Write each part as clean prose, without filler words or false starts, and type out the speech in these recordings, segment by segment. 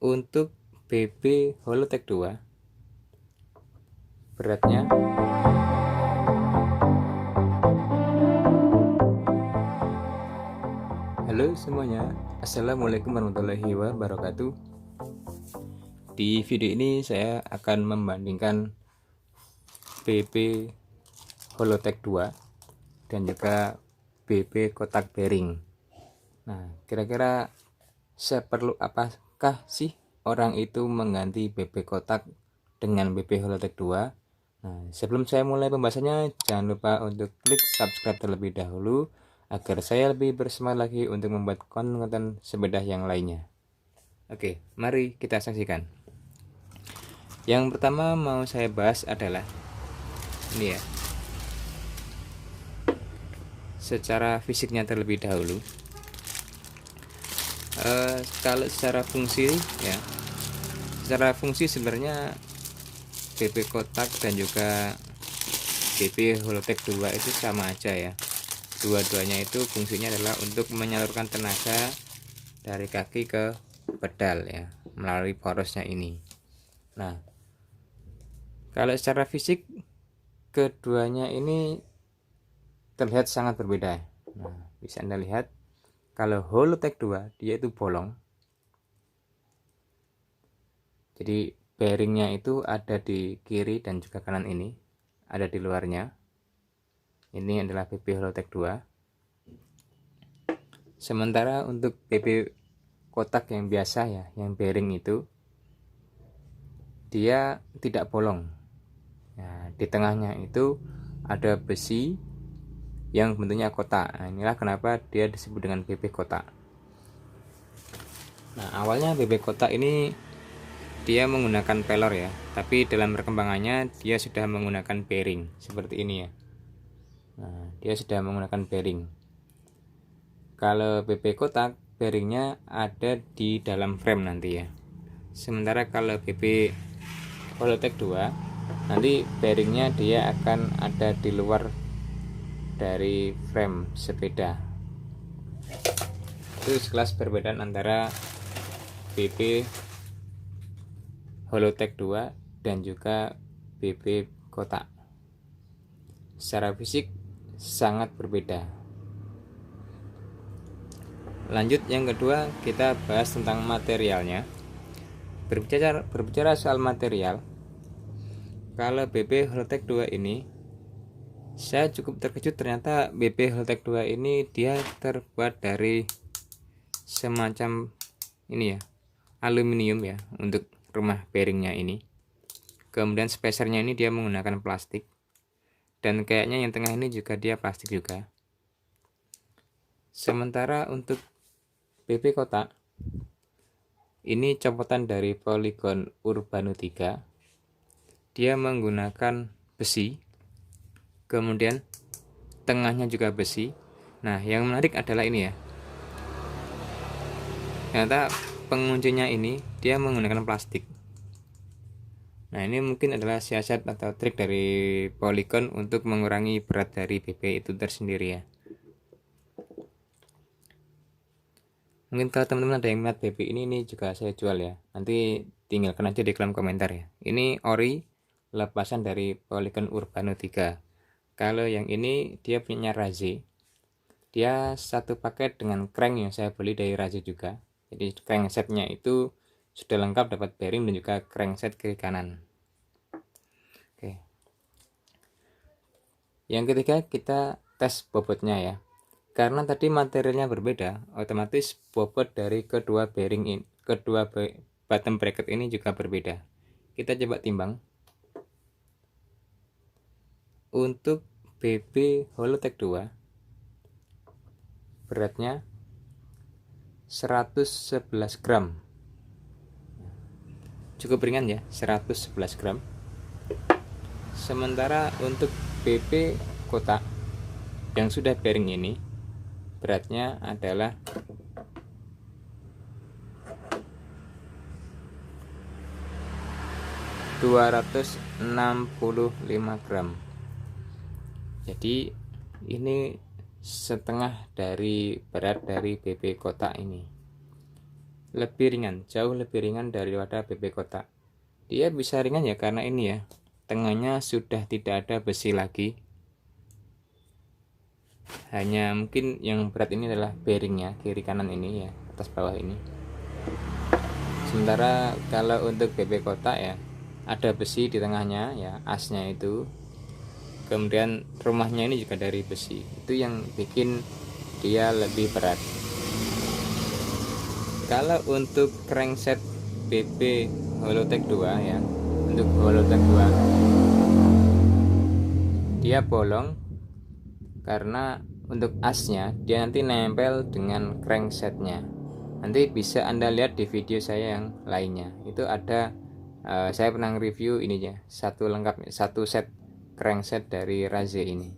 Untuk BB Holotek 2 beratnya halo semuanya, assalamualaikum warahmatullahi wabarakatuh. Di video ini saya akan membandingkan BB Holotek 2 dan juga BB kotak bearing. Nah, kira-kira seperlu apakah sih orang itu mengganti BB kotak dengan BB Holotek 2? Nah, sebelum saya mulai pembahasannya, jangan lupa untuk klik subscribe terlebih dahulu agar saya lebih bersemangat lagi untuk membuat konten sepeda yang lainnya. Oke, mari kita saksikan. Yang pertama mau saya bahas adalah ini ya, secara fisiknya terlebih dahulu. Kalau secara fungsi ya, secara fungsi sebenarnya BB kotak dan juga BB Holotek 2 itu sama aja ya. Dua-duanya itu fungsinya adalah untuk menyalurkan tenaga dari kaki ke pedal ya, melalui porosnya ini. Nah, kalau secara fisik keduanya ini terlihat sangat berbeda. Nah, bisa Anda lihat kalau Holotek 2 dia itu bolong. Jadi bearingnya itu ada di kiri dan juga kanan ini, ada di luarnya. Ini adalah BB Holotek 2. Sementara untuk BB kotak yang biasa ya, yang bearing itu dia tidak bolong. Nah, di tengahnya itu ada besi yang bentuknya kotak. Nah, inilah kenapa dia disebut dengan BB kotak. Nah, awalnya BB kotak ini dia menggunakan pelor ya, tapi dalam perkembangannya dia sudah menggunakan bearing seperti ini ya. Nah, dia sudah menggunakan bearing. Kalau BB kotak bearingnya ada di dalam frame nanti ya. Sementara kalau BB Holotek 2 nanti bearingnya dia akan ada di luar dari frame sepeda. Itu sekelas perbedaan antara BB Holotek 2 dan juga BB kotak. Secara fisik sangat berbeda. Lanjut yang kedua, kita bahas tentang materialnya. Berbicara soal material, kalau BB Holotek 2 ini saya cukup terkejut, ternyata BB Holotek 2 ini dia terbuat dari semacam ini ya, aluminium ya untuk rumah bearingnya ini. Kemudian spacernya ini dia menggunakan plastik, dan kayaknya yang tengah ini juga dia plastik juga. Sementara untuk BB kotak ini copotan dari Polygon Urbano 3, dia menggunakan besi, kemudian tengahnya juga besi. Nah, yang menarik adalah ini ya, ternyata penguncinya ini dia menggunakan plastik. Nah, ini mungkin adalah siasat atau trik dari Polygon untuk mengurangi berat dari BB itu tersendiri ya. Mungkin kalau teman-teman ada yang minat BB ini juga saya jual ya. Nanti tinggalkan aja di kolom komentar ya. Ini ori lepasan dari Polygon Urbano 3. Kalau yang ini dia punya Raze. Dia satu paket dengan crank yang saya beli dari Raze juga. Jadi cranksetnya itu sudah lengkap, dapat bearing dan juga crankset kiri kanan. Oke. Yang ketiga kita tes bobotnya ya. Karena tadi materialnya berbeda, otomatis bobot dari kedua bearing ini, kedua bottom bracket ini juga berbeda. Kita coba timbang. Untuk BB Holotek 2 beratnya 111 gram. Cukup ringan ya, 111 gram. Sementara untuk BB kotak yang sudah bearing ini beratnya adalah 265 gram. Jadi ini setengah dari berat dari BB kotak ini. lebih ringan, jauh lebih ringan daripada BP kotak. Dia bisa ringan ya karena ini ya, tengahnya sudah tidak ada besi lagi. Hanya mungkin yang berat ini adalah bearingnya, kiri kanan ini ya, atas bawah ini. Sementara kalau untuk BP kotak ya, ada besi di tengahnya ya, asnya itu. Kemudian rumahnya ini juga dari besi. Itu yang bikin dia lebih berat. Kalau untuk crankset BP Holotech 2 ya, untuk Holotech 2 dia bolong karena untuk asnya dia nanti nempel dengan cranksetnya. Nanti bisa Anda lihat di video saya yang lainnya. Itu ada saya pernah review ininya, satu lengkap, satu set crankset dari Raze ini.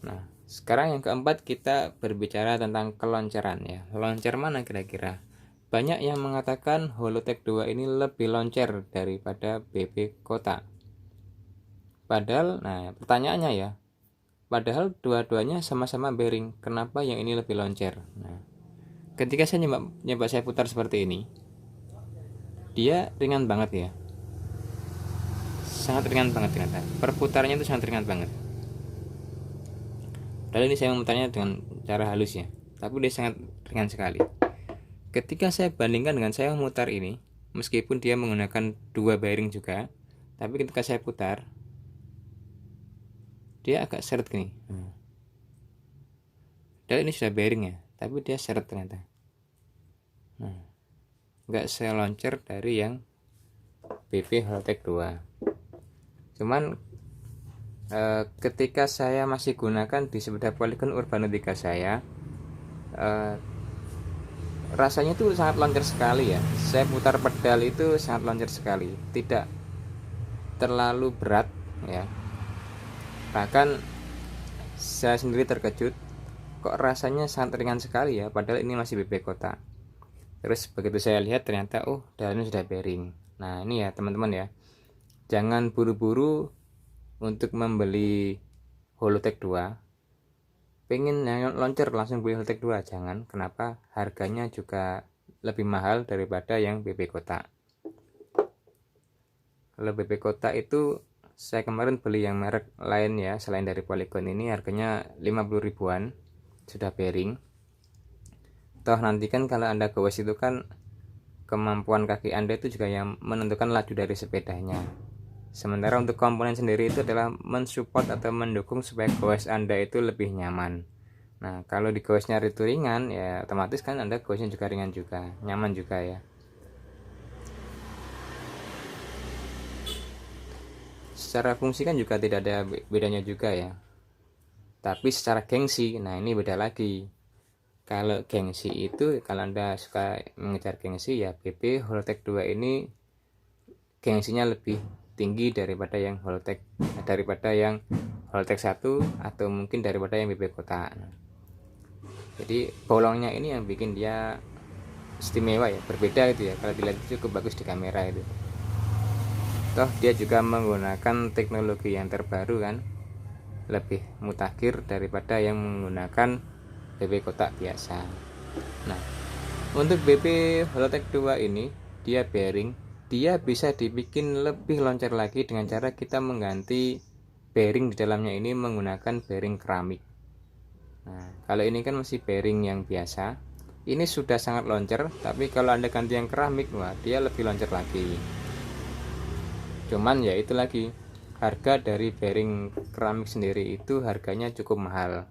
Nah, sekarang yang keempat kita berbicara tentang kelonceran ya. Loncer mana kira-kira? Banyak yang mengatakan Holotech 2 ini lebih loncer daripada BP kotak. Padahal, nah pertanyaannya ya, padahal dua-duanya sama-sama bearing. Kenapa yang ini lebih loncer? Nah, ketika saya nyoba saya putar seperti ini, dia ringan banget ya. Sangat ringan banget ternyata. Perputarannya itu sangat ringan banget. Padahal ini saya memutarnya dengan cara halus ya, tapi dia sangat ringan sekali. Ketika saya bandingkan dengan saya memutar ini, meskipun dia menggunakan dua bearing juga, tapi ketika saya putar, dia agak seret gini. Padahal ini sudah bearing ya, tapi dia seret ternyata. Nggak seloncer dari yang BP Holotech 2. Cuman ketika saya masih gunakan di sepeda Polygon Urbanutika saya, rasanya itu sangat loncer sekali ya. Saya putar pedal itu sangat loncer sekali, tidak terlalu berat ya. Bahkan saya sendiri terkejut, kok rasanya sangat ringan sekali ya, padahal ini masih BP kotak. Terus begitu saya lihat ternyata dalamnya sudah bearing. Nah ini ya teman-teman ya, jangan buru-buru untuk membeli Holotech 2. Pengen loncer langsung beli Holotech 2, jangan. Kenapa? Harganya juga lebih mahal daripada yang BP kotak. Kalau BP kotak itu saya kemarin beli yang merek lain ya, selain dari Polygon ini, harganya 50 ribuan sudah bearing. Toh nanti kan kalau Anda goes itu kan kemampuan kaki Anda itu juga yang menentukan laju dari sepedanya. Sementara untuk komponen sendiri itu adalah mensupport atau mendukung supaya goes Anda itu lebih nyaman. Nah kalau di goesnya itu ringan ya otomatis kan Anda goesnya juga ringan juga, nyaman juga ya. Secara fungsi kan juga tidak ada bedanya juga ya. Tapi secara gengsi, nah ini beda lagi. Kalau gengsi itu, kalau Anda suka mengejar gengsi ya BP Holotech 2 ini gengsinya lebih tinggi daripada yang Holotech 1 atau mungkin daripada yang BP kotak. Jadi bolongnya ini yang bikin dia istimewa ya, berbeda gitu ya. Kalau dilihat cukup bagus di kamera itu. Toh dia juga menggunakan teknologi yang terbaru kan, lebih mutakhir daripada yang menggunakan BP kotak biasa. Nah, untuk BP Holotech 2 ini dia bearing, dia bisa dibikin lebih loncer lagi dengan cara kita mengganti bearing di dalamnya ini menggunakan bearing keramik. Nah, kalau ini kan masih bearing yang biasa, ini sudah sangat loncer, tapi kalau Anda ganti yang keramik, wah dia lebih loncer lagi. Cuman ya itu lagi, harga dari bearing keramik sendiri itu harganya cukup mahal.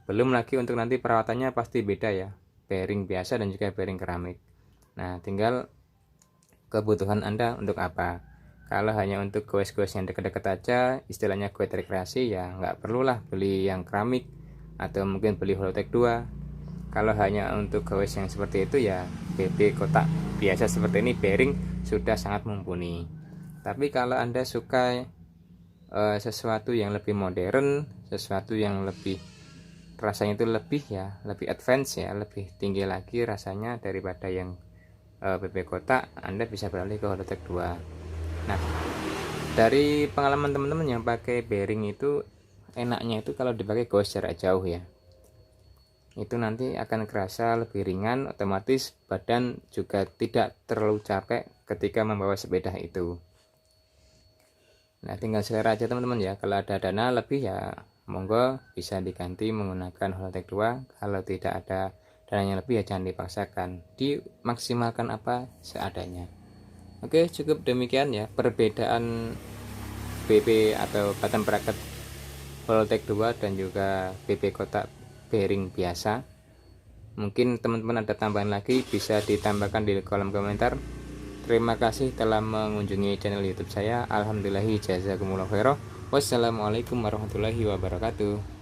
Belum lagi untuk nanti perawatannya pasti beda ya, bearing biasa dan juga bearing keramik. Nah tinggal kebutuhan Anda untuk apa. Kalau hanya untuk goes-goes yang dekat-dekat aja, istilahnya goes rekreasi ya nggak perlulah beli yang keramik atau mungkin beli Holotech 2. Kalau hanya untuk goes yang seperti itu ya BP kotak biasa seperti ini bearing sudah sangat mumpuni. Tapi kalau Anda suka sesuatu yang lebih modern, sesuatu yang lebih rasanya itu lebih advance ya, lebih tinggi lagi rasanya daripada yang BP kotak, Anda bisa beralih ke Holotech 2. Nah dari pengalaman teman-teman yang pakai bearing itu enaknya itu kalau dipakai goes jarak jauh ya. itu nanti akan kerasa lebih ringan, otomatis badan juga tidak terlalu capek ketika membawa sepeda itu. Nah, tinggal selera aja teman-teman ya. Kalau ada dana lebih ya monggo bisa diganti menggunakan Holotek 2. Kalau tidak ada dananya lebih ya jangan dipaksakan, dimaksimalkan apa seadanya. Oke, cukup demikian ya perbedaan BP atau button bracket Holotek 2 dan juga BP kotak bearing biasa. Mungkin teman-teman ada tambahan lagi bisa ditambahkan di kolom komentar. Terima kasih telah mengunjungi channel YouTube saya. Alhamdulillahi jazakumullah khairan. Wassalamualaikum warahmatullahi wabarakatuh.